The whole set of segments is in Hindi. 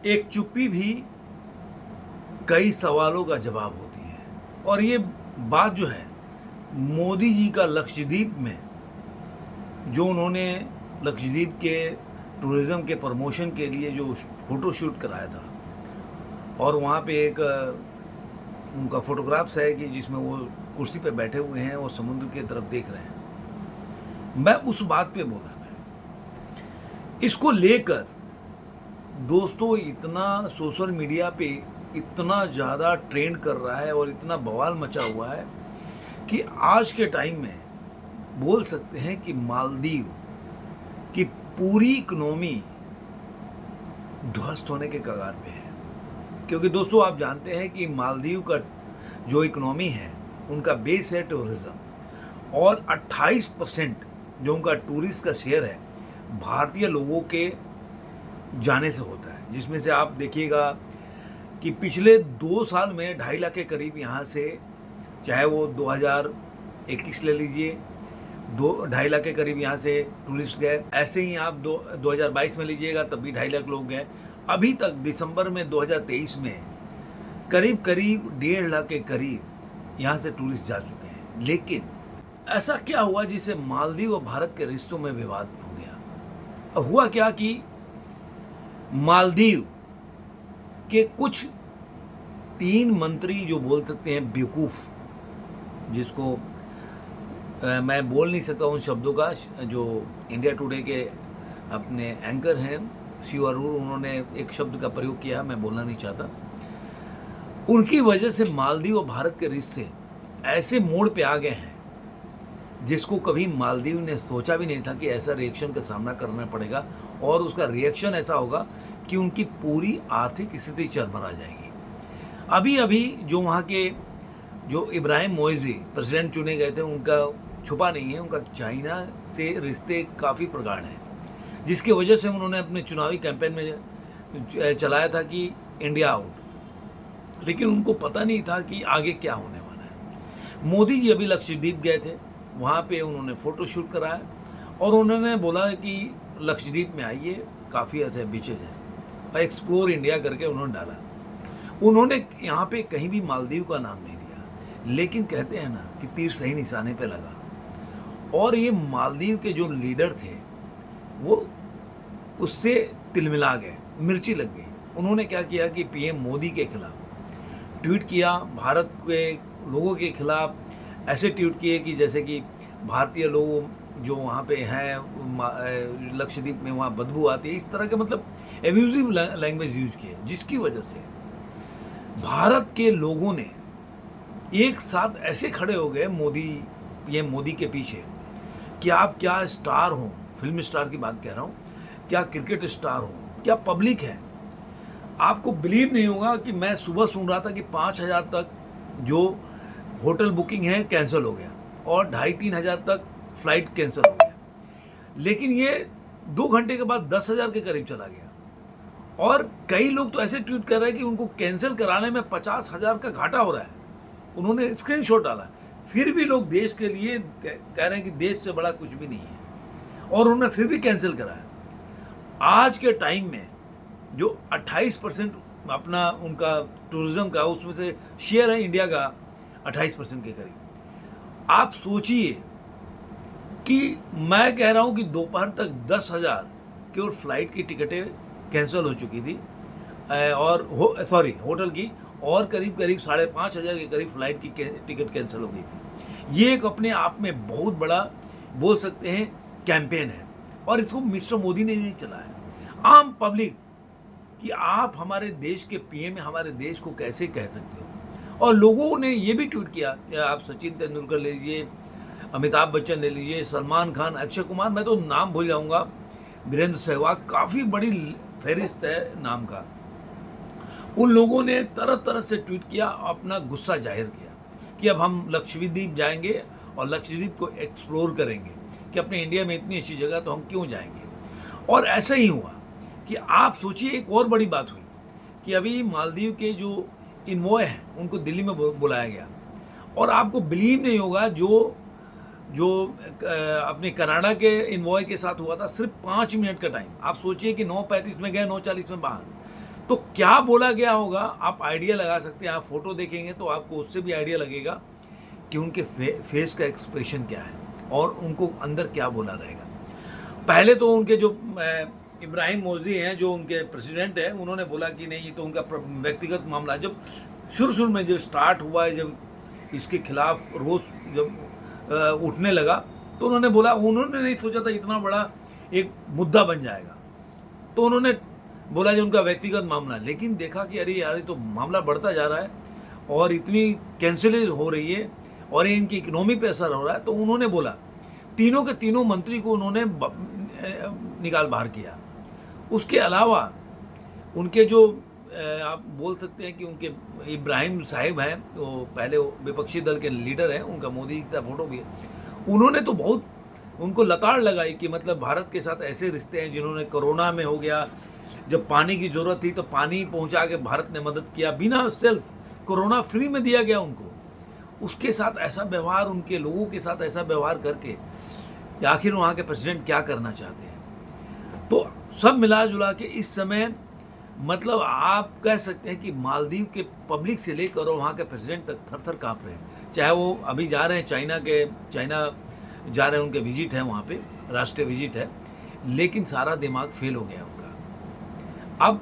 एक चुप्पी भी कई सवालों का जवाब होती है। और ये बात जो है मोदी जी का लक्षद्वीप में जो उन्होंने लक्षद्वीप के टूरिज़्म के प्रमोशन के लिए जो फ़ोटो शूट कराया था और वहाँ पे एक उनका फ़ोटोग्राफ्स है कि जिसमें वो कुर्सी पे बैठे हुए हैं और समुद्र की तरफ देख रहे हैं। मैं उस बात पे बोला मैं इसको लेकर दोस्तों इतना सोशल मीडिया पे इतना ज़्यादा ट्रेंड कर रहा है और इतना बवाल मचा हुआ है कि आज के टाइम में बोल सकते हैं कि मालदीव की पूरी इकोनॉमी ध्वस्त होने के कगार पे है। क्योंकि दोस्तों आप जानते हैं कि मालदीव का जो इकोनॉमी है उनका बेस है टूरिज़्म और 28% जो उनका टूरिस्ट का शेयर है भारतीय लोगों के जाने से होता है, जिसमें से आप देखिएगा कि पिछले 2 साल में 2.5 लाख के करीब यहाँ से, चाहे वो 2021 ले लीजिए 2.5 लाख के करीब यहाँ से टूरिस्ट गए, ऐसे ही आप 2022 में लीजिएगा तब भी 2.5 लाख लोग गए। अभी तक दिसंबर में 2023 में करीब 1.5 लाख के करीब यहाँ से टूरिस्ट जा चुके हैं। लेकिन ऐसा क्या हुआ जिससे मालदीव और भारत के रिश्तों में विवाद हो गया? अब हुआ क्या कि मालदीव के कुछ 3 मंत्री जो बोल सकते हैं बेवकूफ़, जिसको मैं बोल नहीं सकता उन शब्दों का, जो इंडिया टुडे के अपने एंकर हैं शिव अरोड़ा, उन्होंने एक शब्द का प्रयोग किया, मैं बोलना नहीं चाहता। उनकी वजह से मालदीव और भारत के रिश्ते ऐसे मोड़ पे आ गए हैं जिसको कभी मालदीव ने सोचा भी नहीं था कि ऐसा रिएक्शन का सामना करना पड़ेगा और उसका रिएक्शन ऐसा होगा कि उनकी पूरी आर्थिक स्थिति चरमरा जाएगी। अभी अभी जो वहाँ के जो इब्राहिम मोइज़ी प्रेसिडेंट चुने गए थे, उनका छुपा नहीं है, उनका चाइना से रिश्ते काफ़ी प्रगाढ़ हैं, जिसकी वजह से उन्होंने अपने चुनावी कैंपेन में चलाया था कि इंडिया आउट। लेकिन उनको पता नहीं था कि आगे क्या होने वाला है। मोदी जी अभी लक्षद्वीप गए थे, वहाँ पे उन्होंने फ़ोटो शूट कराया और उन्होंने बोला कि लक्षद्वीप में आइए, काफ़ी ऐसे बीचेज हैं, और एक्सप्लोर इंडिया करके उन्होंने डाला। उन्होंने यहाँ पे कहीं भी मालदीव का नाम नहीं लिया, लेकिन कहते हैं ना कि तीर सही निशाने पे लगा। और ये मालदीव के जो लीडर थे वो उससे तिलमिला गए, मिर्ची लग गई। उन्होंने क्या किया कि पीएम मोदी के खिलाफ ट्वीट किया, भारत के लोगों के खिलाफ ऐसे ट्वीट किए कि जैसे कि भारतीय लोग जो वहाँ पे हैं लक्षद्वीप में, वहाँ बदबू आती है, इस तरह के मतलब एब्यूजिव लैंग्वेज यूज किए, जिसकी वजह से भारत के लोगों ने एक साथ ऐसे खड़े हो गए पीएम मोदी के पीछे कि आप क्या स्टार हो, फिल्म स्टार की बात कह रहा हूँ, क्या क्रिकेट स्टार हो, क्या पब्लिक है। आपको बिलीव नहीं होगा कि मैं सुबह सुन रहा था कि 5,000 तक जो होटल बुकिंग है कैंसिल हो गया और 2,500-3 हज़ार तक फ्लाइट कैंसिल हो गया। लेकिन ये 2 घंटे के बाद 10,000 के करीब चला गया। और कई लोग तो ऐसे ट्वीट कर रहे हैं कि उनको कैंसिल कराने में 50,000 का घाटा हो रहा है। उन्होंने स्क्रीनशॉट डाला, फिर भी लोग देश के लिए कह रहे हैं कि देश से बड़ा कुछ भी नहीं है, और उन्होंने फिर भी कैंसिल कराया। आज के टाइम में जो 28% अपना उनका टूरिज्म का उसमें से शेयर है इंडिया का 28% के करीब। आप सोचिए कि मैं कह रहा हूं कि दोपहर तक 10,000 केवल फ्लाइट की टिकटें कैंसिल हो चुकी थी और होटल की, और करीब 5,500 के करीब फ्लाइट की टिकट कैंसिल हो गई थी। ये एक अपने आप में बहुत बड़ा बोल सकते हैं कैंपेन है, और इसको मिस्टर मोदी ने नहीं चलाया, आम पब्लिक, कि आप हमारे देश के पीएम, हमारे देश को कैसे कह सकते हो। और लोगों ने ये भी ट्वीट किया, आप सचिन तेंदुलकर ले लीजिए, अमिताभ बच्चन ले लीजिए, सलमान खान, अक्षय कुमार, मैं तो नाम भूल जाऊंगा, वीरेंद्र सहवाग, काफ़ी बड़ी फहरिस्त है नाम का। उन लोगों ने तरह तरह से ट्वीट किया, अपना गुस्सा जाहिर किया कि अब हम लक्षद्वीप जाएंगे और लक्षद्वीप को एक्सप्लोर करेंगे, कि अपने इंडिया में इतनी अच्छी जगह तो हम क्यों जाएंगे। और ऐसा ही हुआ कि आप सोचिए, एक और बड़ी बात हुई कि अभी मालदीव के जो इन्वॉय हैं उनको दिल्ली में बुलाया गया, और आपको बिलीव नहीं होगा जो अपने कनाडा के इन्वॉय के साथ हुआ था, सिर्फ 5 मिनट का टाइम। आप सोचिए कि 9:35 में गए, 9:40 में बाहर, तो क्या बोला गया होगा आप आइडिया लगा सकते हैं। आप फोटो देखेंगे तो आपको उससे भी आइडिया लगेगा कि उनके फेस का एक्सप्रेशन क्या है और उनको अंदर क्या बोला रहेगा। पहले तो उनके जो इब्राहिम मोदी हैं, जो उनके प्रेसिडेंट हैं, उन्होंने बोला कि नहीं, ये तो उनका व्यक्तिगत मामला है। जब शुरू में जब स्टार्ट हुआ है, जब इसके खिलाफ रोष जब उठने लगा, तो उन्होंने नहीं सोचा था इतना बड़ा एक मुद्दा बन जाएगा। तो उन्होंने बोला जो उनका व्यक्तिगत मामला है, लेकिन देखा कि अरे यार, ये तो मामला बढ़ता जा रहा है और इतनी कैंसिल हो रही है और इनकी इकोनॉमी पे असर हो रहा है। तो उन्होंने बोला, तीनों के तीनों मंत्री को उन्होंने निकाल बाहर किया। उसके अलावा उनके जो आप बोल सकते हैं कि उनके इब्राहिम साहिब हैं, वो पहले विपक्षी दल के लीडर हैं, उनका मोदी का फोटो भी है। उन्होंने तो बहुत उनको लताड़ लगाई कि मतलब भारत के साथ ऐसे रिश्ते हैं, जिन्होंने कोरोना में हो गया, जब पानी की जरूरत थी तो पानी पहुंचा के भारत ने मदद किया, बिना सेल्फ कोरोना फ्री में दिया गया उनको। उसके साथ ऐसा व्यवहार, उनके लोगों के साथ ऐसा व्यवहार करके आखिर वहाँ के प्रेसिडेंट क्या करना चाहते हैं। तो सब मिला जुला के इस समय मतलब आप कह सकते हैं कि मालदीव के पब्लिक से लेकर और वहाँ के प्रेसिडेंट तक थर थर काँप रहे हैं। चाहे वो अभी जा रहे हैं चाइना जा रहे हैं, उनके विजिट है, वहाँ पे राष्ट्रीय विजिट है, लेकिन सारा दिमाग फेल हो गया उनका। अब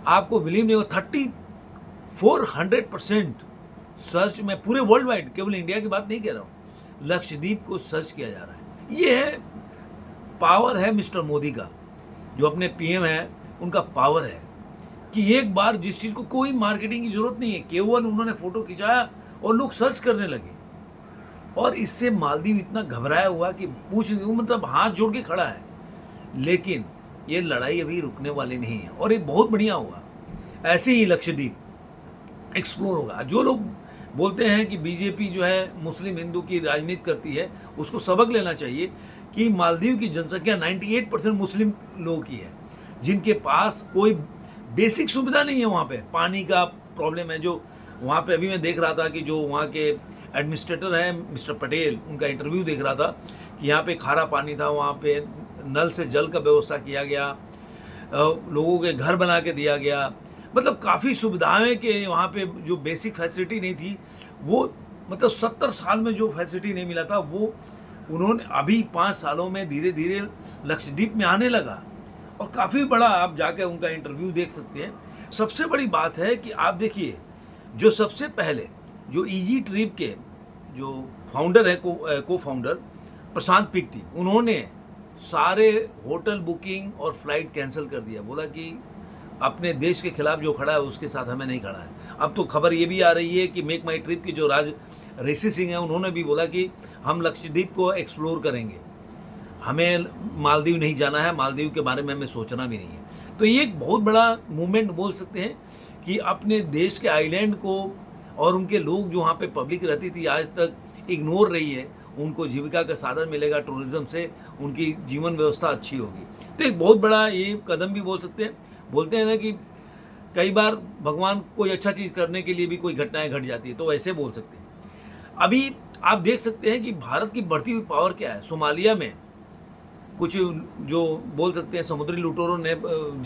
आपको बिलीव नहीं हो, 400% सर्च में पूरे वर्ल्ड वाइड, केवल इंडिया की बात नहीं कह रहा हूँ, लक्षद्वीप को सर्च किया जा रहा है। ये है पावर है मिस्टर मोदी का, जो अपने पीएम है, उनका पावर है कि एक बार जिस चीज़ को कोई मार्केटिंग की जरूरत नहीं है, केवल उन्होंने फोटो खिंचाया और लोग सर्च करने लगे। और इससे मालदीव इतना घबराया हुआ कि मतलब हाथ जोड़ के खड़ा है। लेकिन ये लड़ाई अभी रुकने वाली नहीं है और ये बहुत बढ़िया हुआ। ऐसे ही लक्षद्वीप एक्सप्लोर होगा। जो लोग बोलते हैं कि बीजेपी जो है मुस्लिम हिंदू की राजनीति करती है, उसको सबक लेना चाहिए कि मालदीव की जनसंख्या 98% मुस्लिम लोगों की है, जिनके पास कोई बेसिक सुविधा नहीं है। वहाँ पे पानी का प्रॉब्लम है। जो वहाँ पे अभी मैं देख रहा था कि जो वहाँ के एडमिनिस्ट्रेटर हैं मिस्टर पटेल, उनका इंटरव्यू देख रहा था कि यहाँ पे खारा पानी था, वहाँ पे नल से जल का व्यवस्था किया गया, लोगों के घर बना के दिया गया, मतलब काफ़ी सुविधाएं के वहाँ पे जो बेसिक फैसिलिटी नहीं थी, वो मतलब 70 साल में जो फैसिलिटी नहीं मिला था, वो उन्होंने अभी 5 सालों में धीरे धीरे लक्षद्वीप में आने लगा। और काफ़ी बड़ा, आप जाकर उनका इंटरव्यू देख सकते हैं। सबसे बड़ी बात है कि आप देखिए, जो सबसे पहले जो ईजी ट्रिप के जो फाउंडर है, को फाउंडर प्रशांत पिट्टी, उन्होंने सारे होटल बुकिंग और फ्लाइट कैंसिल कर दिया। बोला कि अपने देश के खिलाफ जो खड़ा है उसके साथ हमें नहीं खड़ा है। अब तो खबर ये भी आ रही है कि मेक माई ट्रिप की जो ऋषि सिंह है, उन्होंने भी बोला कि हम लक्षद्वीप को एक्सप्लोर करेंगे, हमें मालदीव नहीं जाना है, मालदीव के बारे में हमें सोचना भी नहीं है। तो ये एक बहुत बड़ा मूवमेंट बोल सकते हैं कि अपने देश के आइलैंड को और उनके लोग जो वहाँ पे पब्लिक रहती थी आज तक इग्नोर रही है, उनको जीविका का साधन मिलेगा टूरिज्म से, उनकी जीवन व्यवस्था अच्छी होगी। तो एक बहुत बड़ा ये कदम भी बोल सकते हैं। बोलते हैं ना कि कई बार भगवान कोई अच्छा चीज़ करने के लिए भी कोई घटनाएं घट जाती है, तो ऐसे बोल सकते हैं। अभी आप देख सकते हैं कि भारत की बढ़ती हुई पावर क्या है। सोमालिया में कुछ जो बोल सकते हैं समुद्री लुटेरों ने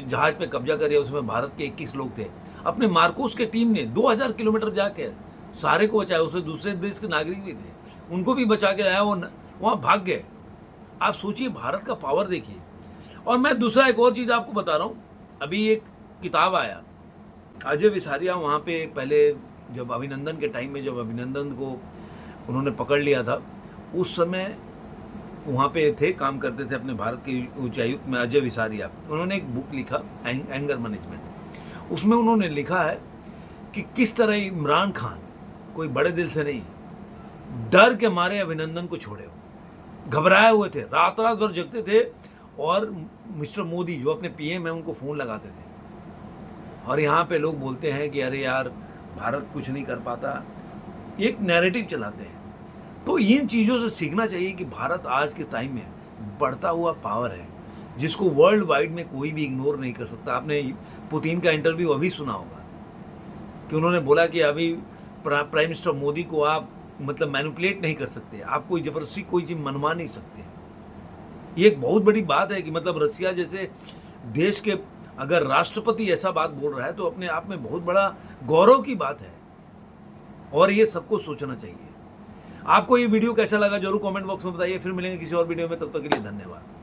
जहाज पे कब्जा कर लिया, उसमें भारत के 21 लोग थे। अपने मार्कोस के टीम ने 2000 किलोमीटर जाके सारे को बचाया, उसमें दूसरे देश के नागरिक भी थे, उनको भी बचा के लाया, वो वहाँ भाग गए। आप सोचिए भारत का पावर देखिए। और मैं दूसरा एक और चीज़ आपको बता रहा हूँ, अभी एक किताब आया, अजय विसारिया वहाँ पे पहले जब अभिनंदन के टाइम में, जब अभिनंदन को उन्होंने पकड़ लिया था, उस समय वहाँ पे थे, काम करते थे अपने भारत के उच्चायुक्त में अजय विसारिया। उन्होंने एक बुक लिखा एंगर मैनेजमेंट। उसमें उन्होंने लिखा है कि किस तरह इमरान खान कोई बड़े दिल से नहीं, डर के मारे अभिनंदन को छोड़े, घबराए हुए थे, रात रात भर जगते थे और मिस्टर मोदी जो अपने पीएम है उनको फ़ोन लगाते थे। और यहाँ पे लोग बोलते हैं कि अरे यार भारत कुछ नहीं कर पाता, एक नैरेटिव चलाते हैं। तो इन चीज़ों से सीखना चाहिए कि भारत आज के टाइम में बढ़ता हुआ पावर है, जिसको वर्ल्ड वाइड में कोई भी इग्नोर नहीं कर सकता। आपने पुतिन का इंटरव्यू अभी सुना होगा कि उन्होंने बोला कि अभी प्राइम मिनिस्टर मोदी को आप मतलब मैनिपुलेट नहीं कर सकते, आप कोई ज़बरदस्ती कोई चीज़ मनवा नहीं सकते। ये एक बहुत बड़ी बात है कि मतलब रसिया जैसे देश के अगर राष्ट्रपति ऐसा बात बोल रहा है तो अपने आप में बहुत बड़ा गौरव की बात है और ये सबको सोचना चाहिए। आपको ये वीडियो कैसा लगा जरूर कमेंट बॉक्स में बताइए। फिर मिलेंगे किसी और वीडियो में, तब तक के लिए धन्यवाद।